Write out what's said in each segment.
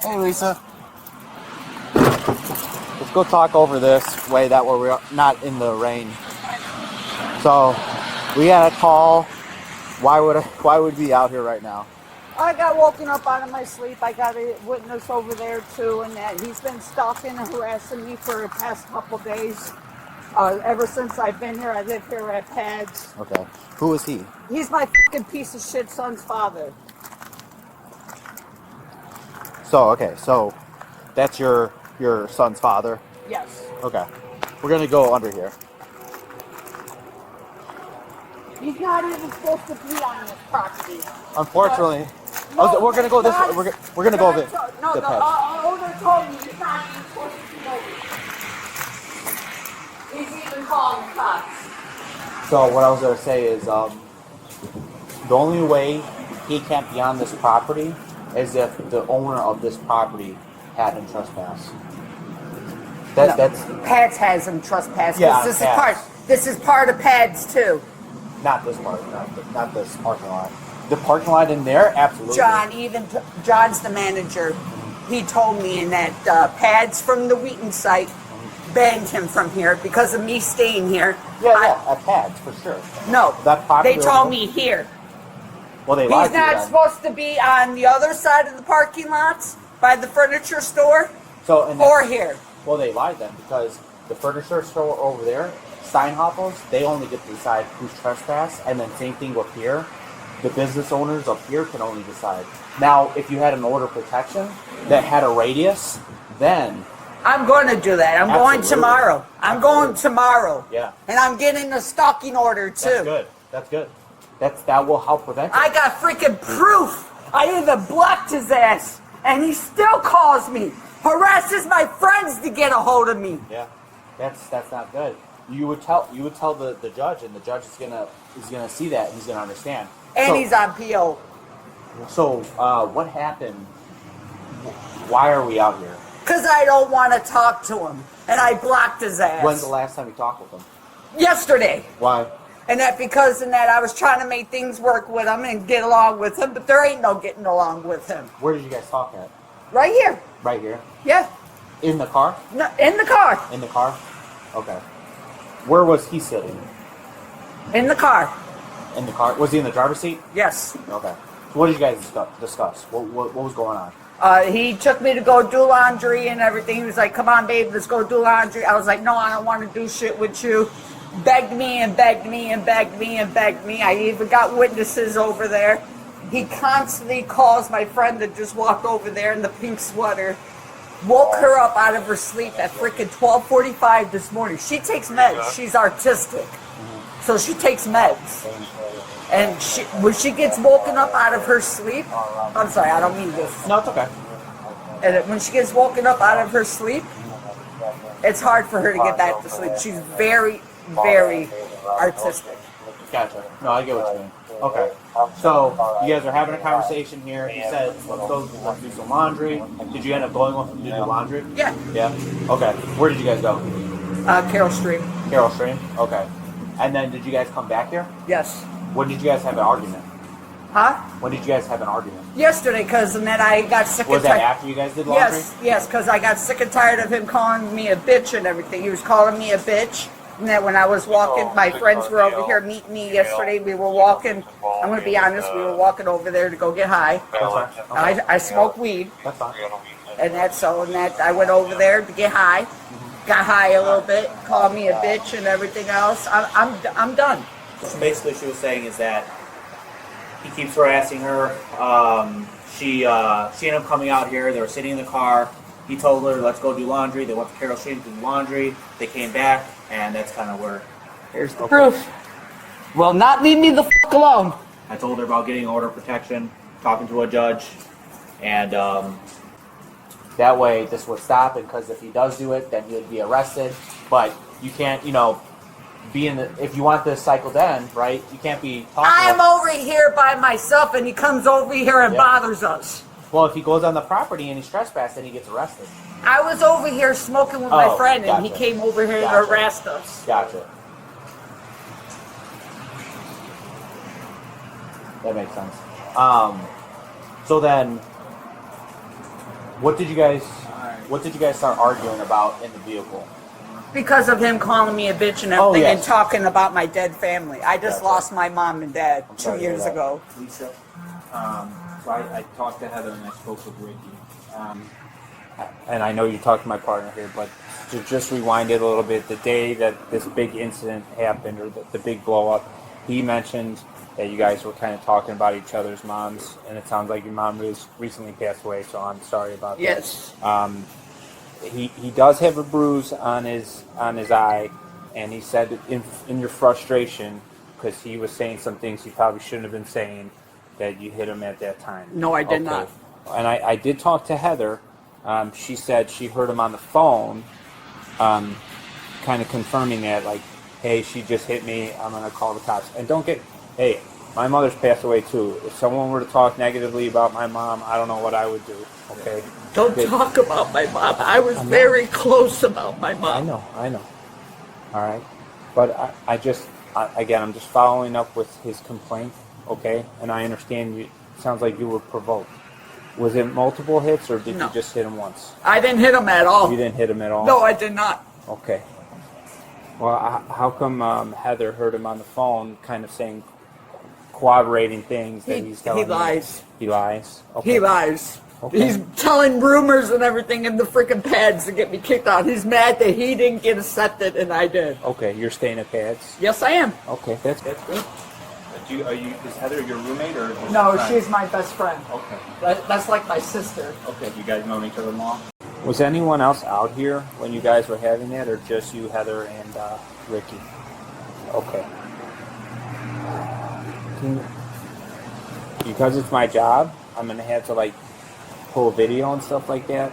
Hey, Lisa. Let's go talk over this way. That way we're not in the rain. So we got a call. Why would we be out here right now? I got woken up out of my sleep. I got a witness over there too, and that he's been stalking and harassing me for the past couple days. Ever since I've been here, I live here at Pads. Okay. Who is he? He's my fucking piece of shit son's father. So that's your son's father? Yes. Okay. We're gonna go under here. He's not even supposed to be on this property. Unfortunately, No, we're gonna go this way. We're gonna go over No, the the Pads. owner told me he's not even supposed to be over here. He's even calling the cops. So what I was gonna say is, the only way he can't be on this property is if the owner of this property had him trespass. That's Pads has him trespassed. Yeah, This is part of Pads too. not this part, not this parking lot. The parking lot in there, absolutely. John's the manager. He told me in that Pads from the Wheaton site banned him from here because of me staying here. Yeah, at Pads for sure. No, that property they told me here. Well, they lied He's to you not then. supposed to be on the other side of the parking lots by the furniture store or here. Well, they lied then because the furniture store over there, Steinhoffels, they only get to decide who's trespassed, and then same thing up here. The business owners up here can only decide. Now, if you had an order of protection that had a radius, then I'm going to do that. I'm going tomorrow. I'm going tomorrow. Yeah. And I'm getting a stalking order too. That's good. That's good. That will help prevent it. I got freaking proof. I even blocked his ass, and he still calls me, harasses my friends to get a hold of me. Yeah, that's not good. You would tell the judge, and the judge is gonna see that, and he's gonna understand. And he's on PO. So what happened? Why are we out here? Because I don't want to talk to him, and I blocked his ass. When's the last time you talked with him? Yesterday. Why? And that because in that I was trying to make things work with him and get along with him, but there ain't no getting along with him. Where did you guys talk at? Right here. Right here? Yeah. In the car? No, in the car. In the car? Okay. Where was he sitting? In the car. In the car? Was he in the driver's seat? Yes. Okay. So what did you guys discuss? What was going on? He took me to go do laundry and everything. He was like, come on, babe, let's go do laundry. I was like, no, I don't want to do shit with you. Begged me and begged me and begged me and begged me. I even got witnesses over there. He constantly calls my friend that just walked over there in the pink sweater. Woke her up out of her sleep at freaking 12:45 this morning. She takes meds. She's artistic. So she takes meds. And when she gets woken up out of her sleep, I'm sorry, I don't mean this. No, it's okay. And when she gets woken up out of her sleep, it's hard for her to get back to sleep. She's very, very artistic. Gotcha. No, I get what you mean. Okay. So, you guys are having a conversation here. He said, let's do some laundry. Did you end up going with him to do laundry? Yeah. Yeah? Okay. Where did you guys go? Carroll Street. Carroll Stream? Okay. And then did you guys come back here? Yes. When did you guys have an argument? Huh? When did you guys have an argument? Yesterday, because then I got sick and Was tired. that after you guys did laundry? Yes, because I got sick and tired of him calling me a bitch and everything. He was calling me a bitch. And then when I was walking, my friends were over here meeting me yesterday. We were walking. I'm going to be honest. We were walking over there to go get high. That's fine. I smoke weed, That's fine. and I went over there to get high. Got high a little bit. Called me a bitch and everything else. I'm done. So basically, she was saying is that he keeps harassing her. She ended up coming out here. They were sitting in the car. He told her, let's go do laundry. They went to Carroll Street to do laundry. They came back, and that's kind of where... Here's the proof. Will not leave me the fuck alone. I told her about getting order of protection, talking to a judge, and That way, this would stop, because if he does do it, then he would be arrested. But you can't, be in the... If you want this cycle to end, right, you can't be talking... I'm over here by myself, and he comes over here and bothers us. Well, if he goes on the property and he's trespassed, then he gets arrested. I was over here smoking with my friend, and he gotcha. came over here Gotcha. and harassed us. Gotcha. That makes sense. So then, What did you guys start arguing about in the vehicle? Because of him calling me a bitch and Oh, everything yes. and talking about my dead family. I just Gotcha. lost my mom and dad I'm 2 sorry to hear years that. ago. Lisa. So I talked to Heather and I spoke with Ricky. And I know you talked to my partner here, but to just rewind it a little bit, the day that this big incident happened, or the big blow up, he mentioned that you guys were kind of talking about each other's moms, and it sounds like your mom recently passed away, so I'm sorry about Yes. that. He does have a bruise on his eye, and he said in your frustration, because he was saying some things he probably shouldn't have been saying, that you hit him at that time. No, I did not. And I did talk to Heather. She said she heard him on the phone, kind of confirming that, like, hey, she just hit me, I'm going to call the cops. And hey, my mother's passed away too. If someone were to talk negatively about my mom, I don't know what I would do, okay? Don't talk about my mom. I was very close about my mom. I know. All right. But again, I'm just following up with his complaint, okay? And I understand you. It sounds like you were provoked. Was it multiple hits, or did No. you just hit him once? I didn't hit him at all. You didn't hit him at all? No, I did not. Okay. Well, how come Heather heard him on the phone kind of saying, corroborating things that he's telling He lies. you? He lies? Okay. He lies. Okay. He's telling rumors and everything in the freaking pads to get me kicked out. He's mad that he didn't get accepted and I did. Okay, you're staying at pads? Yes, I am. Okay, that's good. Is Heather your roommate or just No, friend? she's my best friend. Okay. That's like my sister. Okay. You guys known each other long? Was anyone else out here when you guys were having that, or just you, Heather, and Ricky? Okay. Because it's my job, I'm going to have to, like, pull video and stuff like that.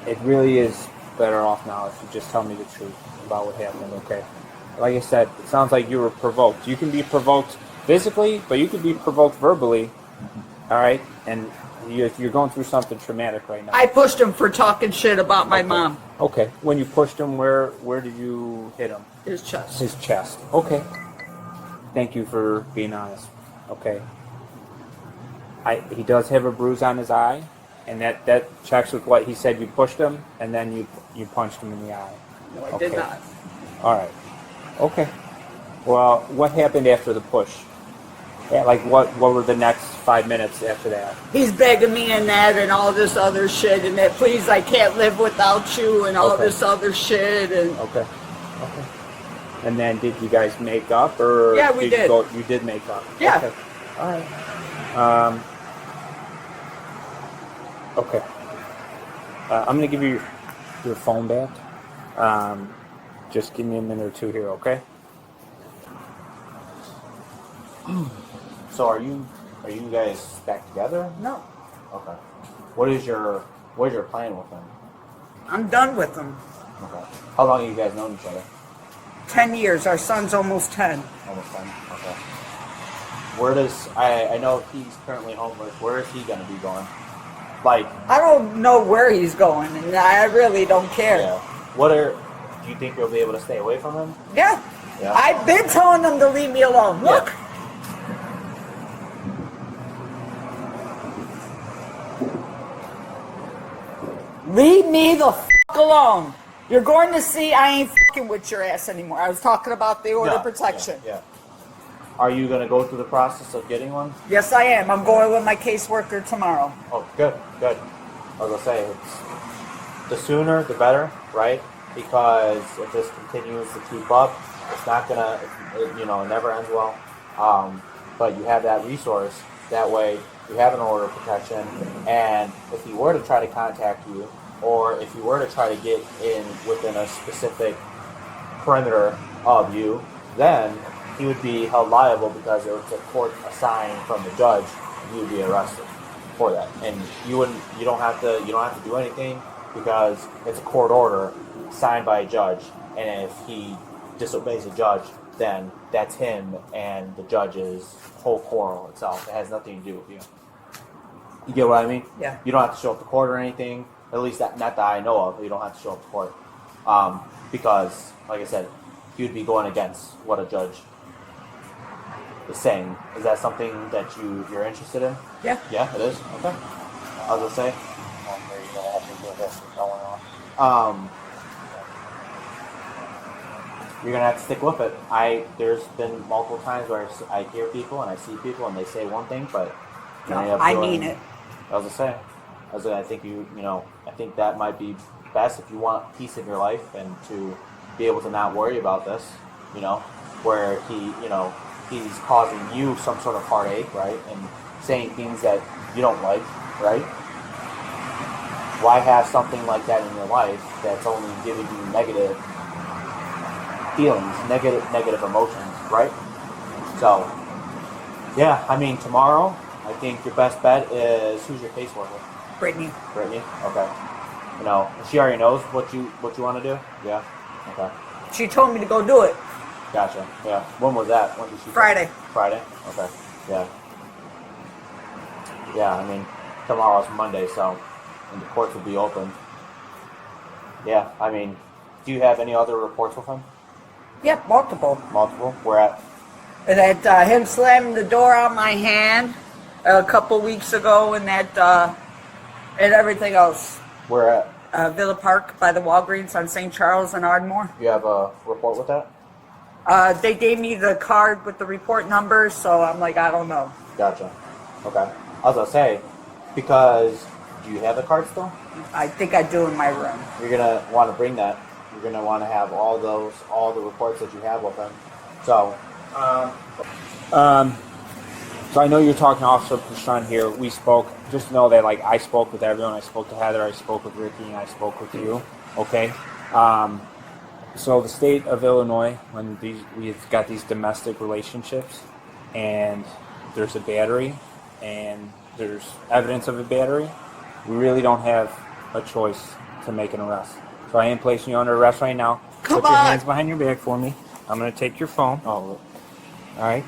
It really is better off now if you just tell me the truth about what happened, okay? Like I said, it sounds like you were provoked. You can be provoked physically, but you can be provoked verbally, all right? And you're going through something traumatic right now. I pushed him for talking shit about my Okay. mom. Okay. When you pushed him, where did you hit him? His chest. His chest. Okay. Thank you for being honest. Okay. He does have a bruise on his eye, and that checks with what he said. You pushed him, and then you punched him in the eye. No, I did not. All right. Okay. Well, what happened after the push? Yeah, like what were the next 5 minutes after that? He's begging me and that and all this other shit and that please I can't live without you and all Okay. this other shit and Okay. And then did you guys make up, or Yeah, we did. You did make up. Yeah. Okay. All right. Okay. I'm gonna give you your phone back. Just give me a minute or two here, okay? So are you guys back together? no, Okay. What is your plan with him? I'm done with him. Okay. How long have you guys known each other? 10 years. Our son's almost 10. Almost 10. Okay. Where does I know he's currently homeless. Where is he gonna be going? Like, I don't know where he's going and I really don't care. yeah. Do you think you'll be able to stay away from him? Yeah. Yeah. I've been telling him to leave me alone. Look. Leave me the f*** alone. You're going to see I ain't f***ing with your ass anymore. I was talking about the order of protection. Yeah. Are you gonna go through the process of getting one? Yes, I am. I'm going with my caseworker tomorrow. Oh, good. I was gonna say, the sooner the better, right? Because if this continues to keep up, it's not gonna, it never ends well. But you have that resource. That way, you have an order of protection. And if he were to try to contact you, or if you were to try to get in within a specific perimeter of you, then he would be held liable because it was a court assigned from the judge. You would be arrested for that, and you don't have to do anything because it's a court order signed by a judge. And if he disobeys a judge, then that's him and the judge's whole quarrel itself. It has nothing to do with you. You get what I mean? Yeah. You don't have to show up to court or anything. At least not that I know of. You don't have to show up to court because, like I said, you'd be going against what a judge is saying. Is that something that you're interested in? Yeah. Yeah, it is. Okay. I was gonna say. You're gonna have to stick with it. There's been multiple times where I hear people and I see people and they say one thing, but I mean it. I think I think that might be best if you want peace in your life and to be able to not worry about this, where he's causing you some sort of heartache, right? And saying things that you don't like, right? Why have something like that in your life that's only giving you negative feelings, negative emotions, right? So, yeah, I mean, tomorrow, I think your best bet is, who's your caseworker? Brittany. Brittany? Okay. She already knows what you want to do? Yeah? Okay. She told me to go do it. Gotcha. Yeah. When was that? When did she? Friday. Friday? Okay. Yeah. Yeah, I mean, tomorrow's Monday, so and the courts will be open. Yeah, I mean, do you have any other reports with him? Yep, multiple. Multiple? Where at? That him slamming the door on my hand a couple weeks ago, and that and everything else. Where at? Villa Park by the Walgreens on St. Charles and Ardmore. You have a report with that? They gave me the card with the report number, so I'm like, I don't know. Gotcha. Okay. I was gonna say, because do you have the card still? I think I do in my room. You're gonna want to bring that. You're gonna want to have all the reports that you have with them. So, So I know you're talking to Officer Prashant here. We spoke. Just know that I spoke with everyone. I spoke to Heather. I spoke with Ricky, and I spoke with you. Okay. So the state of Illinois, when we've got these domestic relationships, and there's a battery, and there's evidence of a battery, we really don't have a choice to make an arrest. So I am placing you under arrest right now. Come Put your on. hands behind your back for me. I'm going to take your phone. oh, All right.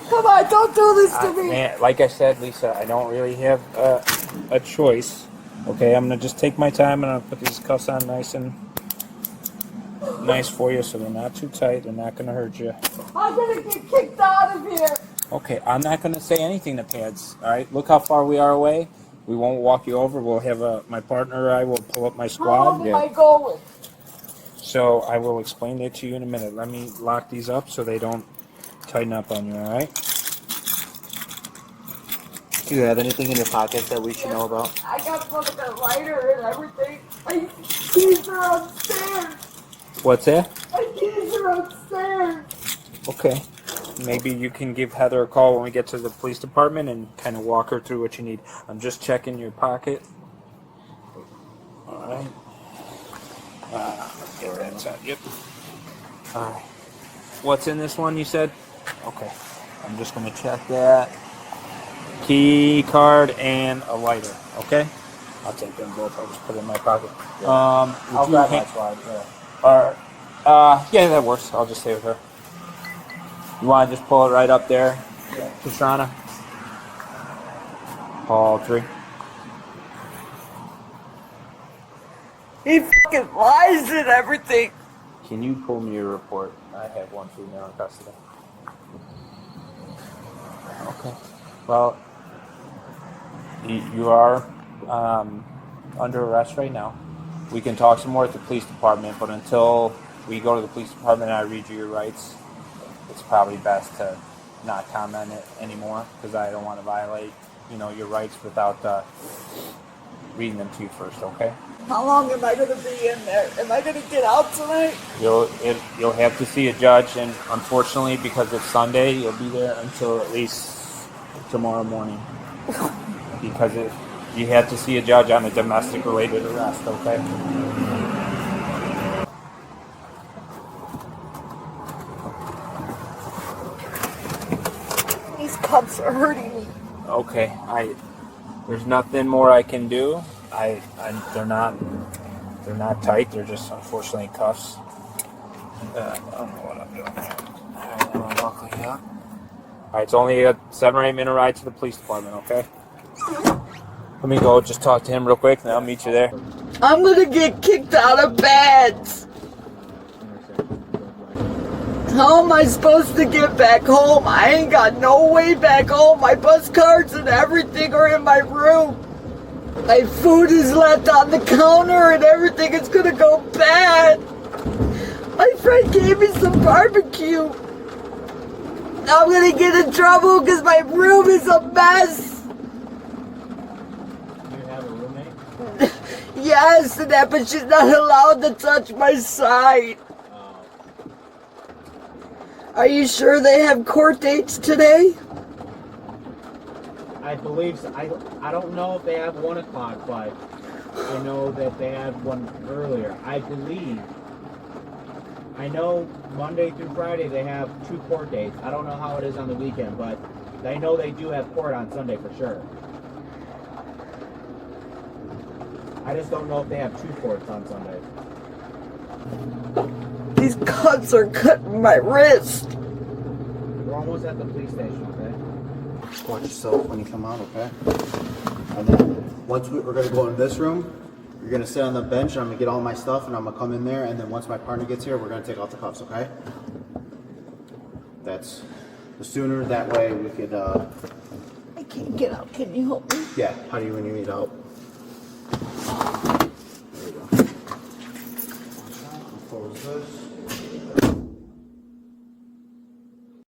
Come on, don't do this to me. Man, like I said, Lisa, I don't really have a choice. Okay, I'm going to just take my time and I'll put these cuffs on nice for you so they're not too tight. They're not going to hurt you. I'm gonna get kicked out of here. Okay, I'm not going to say anything to Pads. All right, look how far we are away. We won't walk you over. We'll have my partner or I will pull up my How squad. long am I going? So I will explain that to you in a minute. Let me lock these up so they don't tighten up on you, all right? do you have anything in your pockets that we should know about? I got fucking a lighter and everything. My keys are upstairs. What's that? My keys are upstairs. Okay. Maybe you can give Heather a call when we get to the police department and kind of walk her through what you need. I'm just checking your pocket. All right. Let's get that inside. Yep. All right. What's in this one, you said? Okay. I'm just going to check that. Key card and a lighter. Okay? I'll take them both. I'll just put it in my pocket. Yeah. I'll grab my squad. Yeah. Yeah, that works. I'll just stay with her. You want to just pull it right up there, Pastrana? All three. He fucking lies and everything. Can you pull me your report? I have one female in custody. Okay. Well, you are under arrest right now. We can talk some more at the police department, but until we go to the police department and I read you your rights, it's probably best to not comment it anymore because I don't want to violate, your rights without reading them to you first. Okay? How long am I going to be in there? Am I going to get out tonight? You'll have to see a judge, and unfortunately, because it's Sunday, you'll be there until at least tomorrow morning. Because you have to see a judge on a domestic-related arrest. Okay? These cups are hurting me. Okay, there's nothing more I can do. They're not tight. They're just unfortunately cuffs. I don't know what I'm doing. Alright, I'm gonna buckle you up. Alright, it's only a 7 or 8 minute ride to the police department. Okay. Let me go just talk to him real quick, and I'll meet you there. I'm going to get kicked out of beds. How am I supposed to get back home? I ain't got no way back home. My bus cards and everything are in my room. My food is left on the counter and everything is gonna go bad. My friend gave me some barbecue. I'm gonna get in trouble because my room is a mess. Do you have a roommate? Yes, and that, but she's not allowed to touch my side. Are you sure they have court dates today? I believe so. I don't know if they have 1 o'clock, but I know that they had one earlier. I believe. I know Monday through Friday they have 2 court dates. I don't know how it is on the weekend, but I know they do have court on Sunday for sure. I just don't know if they have 2 courts on Sunday. These cuts are cutting my wrist. We're almost at the police station, okay? Watch yourself when you come out, okay? And then once we're gonna go in this room, you're gonna sit on the bench and I'm gonna get all my stuff and I'm gonna come in there, and then once my partner gets here, we're gonna take off the cuffs, okay? That's the sooner, that way we could I can't get out. Can you help me? yeah, how do you when you need help? There we go. Close this.